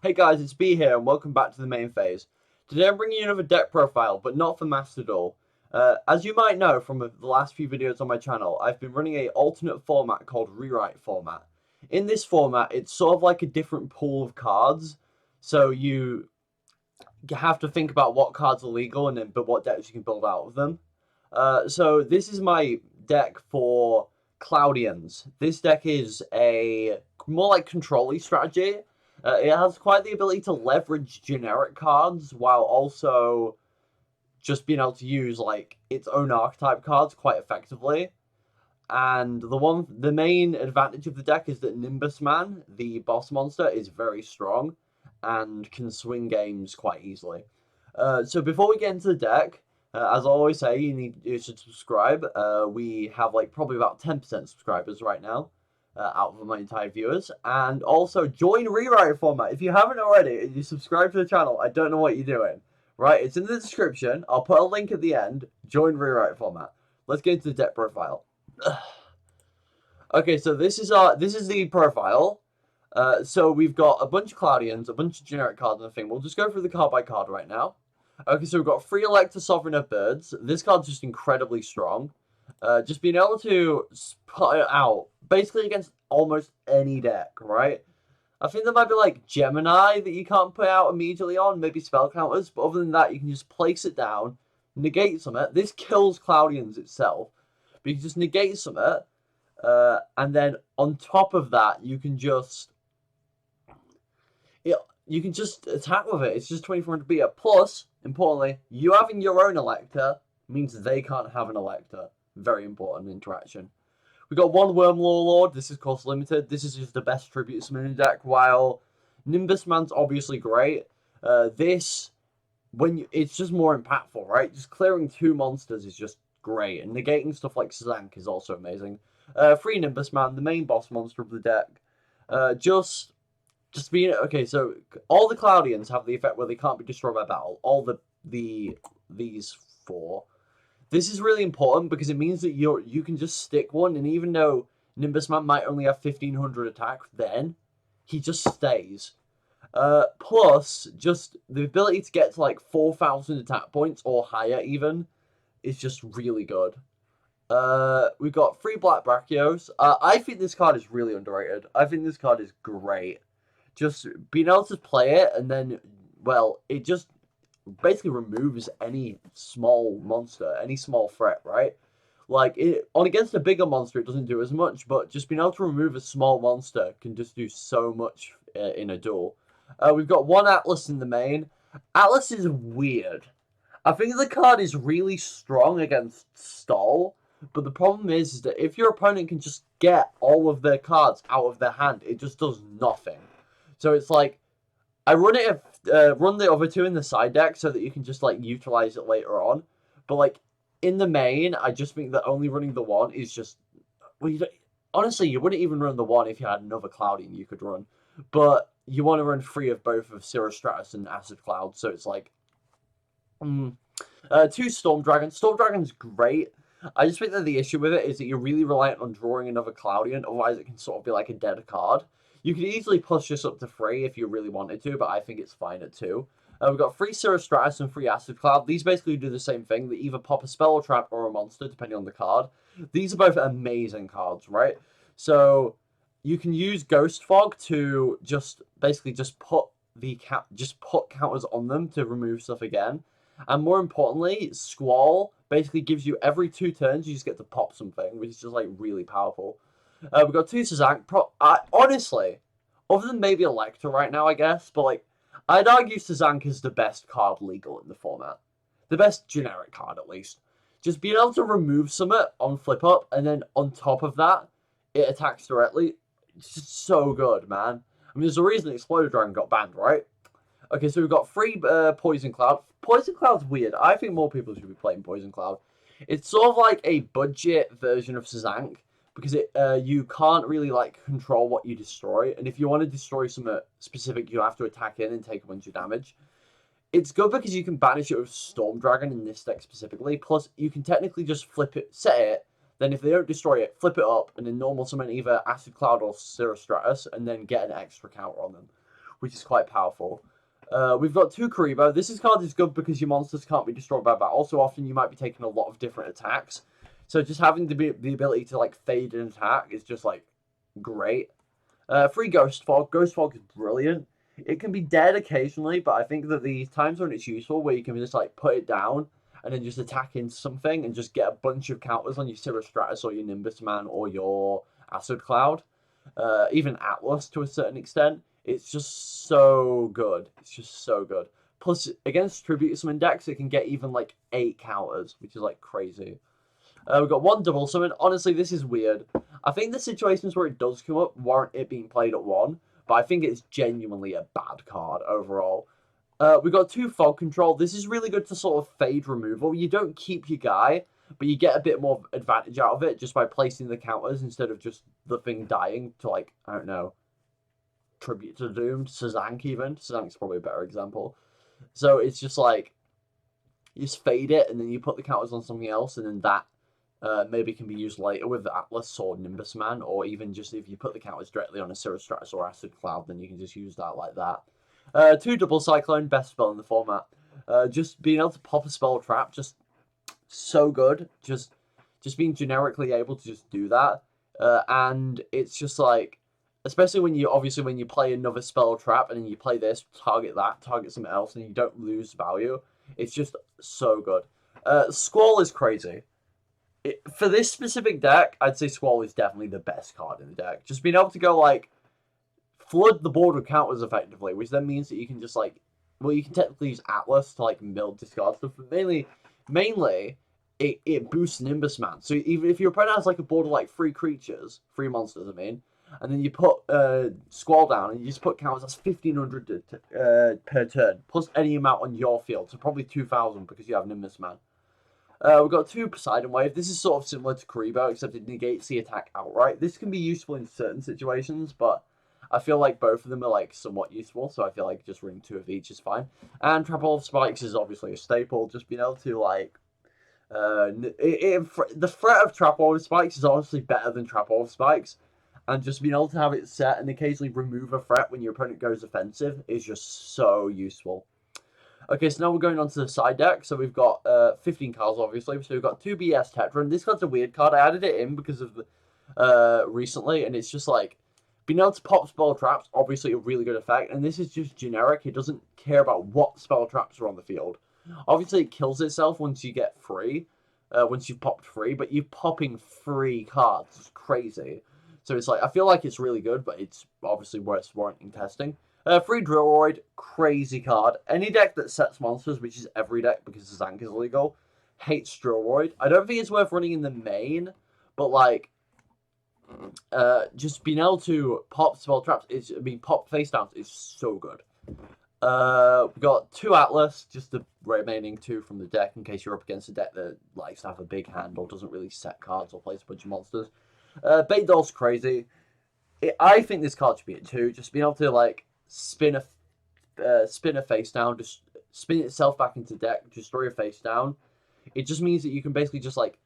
Hey guys, it's B here, and welcome back to the main phase. Today I'm bringing you another deck profile, but not for Master Duel. As you might know from the last few videos on my channel, I've been running an alternate format called Rewrite format. In this format, it's sort of like a different pool of cards, so you have to think about what cards are legal and then but what decks you can build out of them. So this is my deck for Cloudians. This deck is a more like control-y strategy. It has quite the ability to leverage generic cards while also just being able to use like its own archetype cards quite effectively. And the main advantage of the deck is that Nimbus Man, the boss monster, is very strong and can swing games quite easily. So before we get into the deck, as I always say, you should subscribe. We have like probably about 10% subscribers right now out of my entire viewers, and also join Rewrite format if you haven't already. And you subscribe to the channel, I don't know what you're doing. Right, it's in the description. I'll put a link at the end. Join Rewrite format. Let's get into the deck profile. Okay, so this is the profile. So we've got a bunch of Cloudians, a bunch of generic cards and a thing. We'll just go through the card by card right now. Okay, so we've got Free Elector, Sovereign of Birds. This card's just incredibly strong. Just being able to put it out basically against almost any deck, right? I think there might be like Gemini that you can't put out immediately on, maybe spell counters, but other than that, you can just place it down, negate some it. This kills Cloudians itself, but you can just negate some it, and then on top of that, you can just attack with it. It's just 2400 beta. Plus, importantly, you having your own Elector means they can't have an Elector. Very important interaction. We got one Wormlore Lord. This is cost limited. This is just the best tribute summon in the deck. While Nimbus Man's obviously great, it's just more impactful, right? Just clearing two monsters is just great, and negating stuff like Zank is also amazing. Free Nimbus Man, the main boss monster of the deck. Just being okay. So all the Cloudians have the effect where they can't be destroyed by battle. All these four. This is really important because it means that you can just stick one, and even though Nimbus Man might only have 1500 attack, then he just stays. Plus, just the ability to get to like 4000 attack points or higher even is just really good. We've got 3 Black Brachios. I think this card is really underrated. I think this card is great. Just being able to play it and then, well, it just basically removes any small monster, any small threat, right? Like, on against a bigger monster, it doesn't do as much, but just being able to remove a small monster can just do so much in a duel. We've got one Atlas in the main. Atlas is weird. I think the card is really strong against stall, but the problem is that if your opponent can just get all of their cards out of their hand, it just does nothing. So it's like, I run the other two in the side deck so that you can just like utilize it later on. But like in the main, I just think that only running the one is just well, honestly, you wouldn't even run the one if you had another Cloudian you could run, but you want to run 3 of both of Cirrus Stratus and Acid Cloud, so it's like 2 Storm Dragons. Storm Dragon's great. I just think that the issue with it is that you're really reliant on drawing another Cloudian, otherwise it can sort of be like a dead card. You could easily push this up to 3 if you really wanted to, but I think it's fine at 2. We've got 3 Cirrus Stratus and 3 Acid Cloud. These basically do the same thing. They either pop a spell or trap or a monster, depending on the card. These are both amazing cards, right? So you can use Ghost Fog to just put counters on them to remove stuff again. And more importantly, Squall basically gives you every 2 turns you just get to pop something, which is just like really powerful. We've got 2 Sazank. Honestly, other than maybe Electra right now, I guess, but like, I'd argue Sazank is the best card legal in the format. The best generic card, at least. Just being able to remove Summit on flip up, and then on top of that, it attacks directly. It's just so good, man. I mean, there's a reason Exploder Dragon got banned, right? Okay, so we've got 3 Poison Cloud. Poison Cloud's weird. I think more people should be playing Poison Cloud. It's sort of like a budget version of Sazank, because you can't really like control what you destroy, and if you want to destroy something specific, you have to attack in and take a bunch of damage. It's good because you can banish it with Storm Dragon in this deck specifically. Plus, you can technically just flip it, set it, then if they don't destroy it, flip it up, and then normal summon either Acid Cloud or Cirrus Stratus, and then get an extra counter on them. which is quite powerful. We've got 2 Karibo. This card is good because your monsters can't be destroyed by battle. So often you might be taking a lot of different attacks. So just having the ability to like fade an attack is just like great. 3 Ghost Fog. Ghost Fog is brilliant. It can be dead occasionally, but I think that the times when it's useful, where you can just like put it down and then just attack into something and just get a bunch of counters on your Cirrus Stratus or your Nimbus Man or your Acid Cloud, even Atlas to a certain extent. It's just so good. It's just so good. Plus, against Tribute Summon decks, it can get even like 8 counters, which is like crazy. We've got 1 Double Summon. Honestly, this is weird. I think the situations where it does come up warrant it being played at 1, but I think it's genuinely a bad card overall. We've got 2 Fog Control. This is really good to sort of fade removal. You don't keep your guy, but you get a bit more advantage out of it just by placing the counters instead of just the thing dying to, like, I don't know, Tribute to Doomed, Sazank even. Sazank's probably a better example. So it's just like, you just fade it, and then you put the counters on something else, and then that maybe can be used later with the Atlas or Nimbus Man, or even just if you put the counters directly on a Cirrus Stratus or Acid Cloud, then you can just use that like that. 2 Double Cyclone, best spell in the format. Just being able to pop a spell trap, just so good. Just being generically able to just do that. And it's just like, especially when you play another spell trap and then you play this, target something else, and you don't lose value. It's just so good. Squall is crazy. For this specific deck, I'd say Squall is definitely the best card in the deck. Just being able to go, like, flood the board with counters effectively, which then means that you can just, like, well, you can technically use Atlas to, like, mill discard stuff, but mainly, it boosts Nimbus Man. So even if your opponent has, like, a board of, like, 3 monsters, and then you put Squall down, and you just put counters, that's 1,500 per turn, plus any amount on your field, so probably 2,000 because you have Nimbus Man. We've got 2 Poseidon Wave. This is sort of similar to Karibo, except it negates the attack outright. This can be useful in certain situations, but I feel like both of them are like somewhat useful, so I feel like just running 2 of each is fine. And Trample of Spikes is obviously a staple. Just being able to like, the threat of Trample of Spikes is honestly better than Trample of Spikes, and just being able to have it set and occasionally remove a threat when your opponent goes offensive is just so useful. Okay, so now we're going on to the side deck. So we've got 15 cards, obviously. So we've got 2 BS Tetra. And this card's a weird card. I added it in because of the recently. And it's just like, being able to pop spell traps, obviously a really good effect. And this is just generic. It doesn't care about what spell traps are on the field. Obviously, it kills itself once you get free. Once you've popped free. But you're popping free cards. It's crazy. So it's like, I feel like it's really good. But it's obviously worth warranting testing. 3 Drillroid, crazy card. Any deck that sets monsters, which is every deck because Zank is illegal, hates Drillroid. I don't think it's worth running in the main, but like, just being able to pop spell traps, pop face downs is so good. We've got 2 Atlas, just the remaining 2 from the deck in case you're up against a deck that likes to have a big hand or doesn't really set cards or plays a bunch of monsters. Bait Doll's crazy. I think this card should be at 2, just being able to like, spin a face down, just spin itself back into deck, destroy a face down. It just means that you can basically just like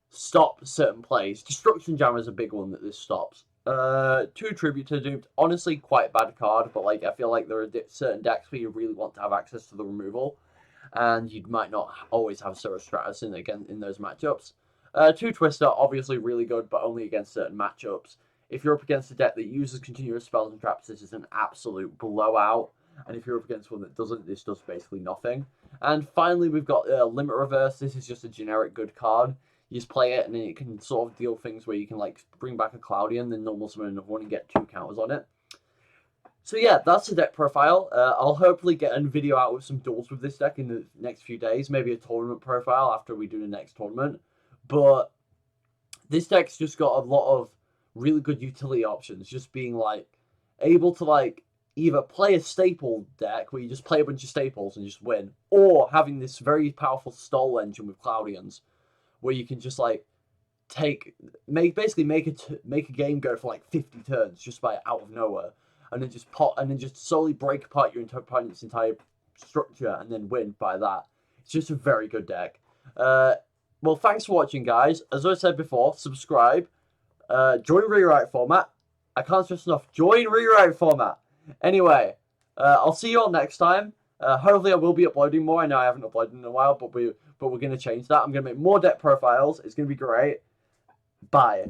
stop certain plays. Destruction Jammer is a big one that this stops. 2 Tribute to Doomed, honestly quite a bad card, but like I feel like there are certain decks where you really want to have access to the removal, and you might not always have Cirrus Stratus in those matchups. 2 Twister, obviously really good, but only against certain matchups. If you're up against a deck that uses continuous spells and traps, this is an absolute blowout. And if you're up against one that doesn't, this does basically nothing. And finally, we've got Limit Reverse. This is just a generic good card. You just play it, and then it can sort of deal things where you can like bring back a Cloudian, then normal summon another one and get 2 counters on it. So yeah, that's the deck profile. I'll hopefully get a video out with some duels with this deck in the next few days. Maybe a tournament profile after we do the next tournament. But this deck's just got a lot of really good utility options, just being like able to like either play a staple deck where you just play a bunch of staples and just win, or having this very powerful stall engine with Cloudians where you can just like make a game go for like 50 turns just by out of nowhere, and then just slowly break apart your opponent's entire structure and then win by that. It's just a very good deck. Well, thanks for watching, guys. As I said before, subscribe. Join Rewrite Format. I can't stress enough. Join Rewrite Format. Anyway, I'll see you all next time. Hopefully I will be uploading more. I know I haven't uploaded in a while, but we're going to change that. I'm going to make more deck profiles. It's going to be great. Bye.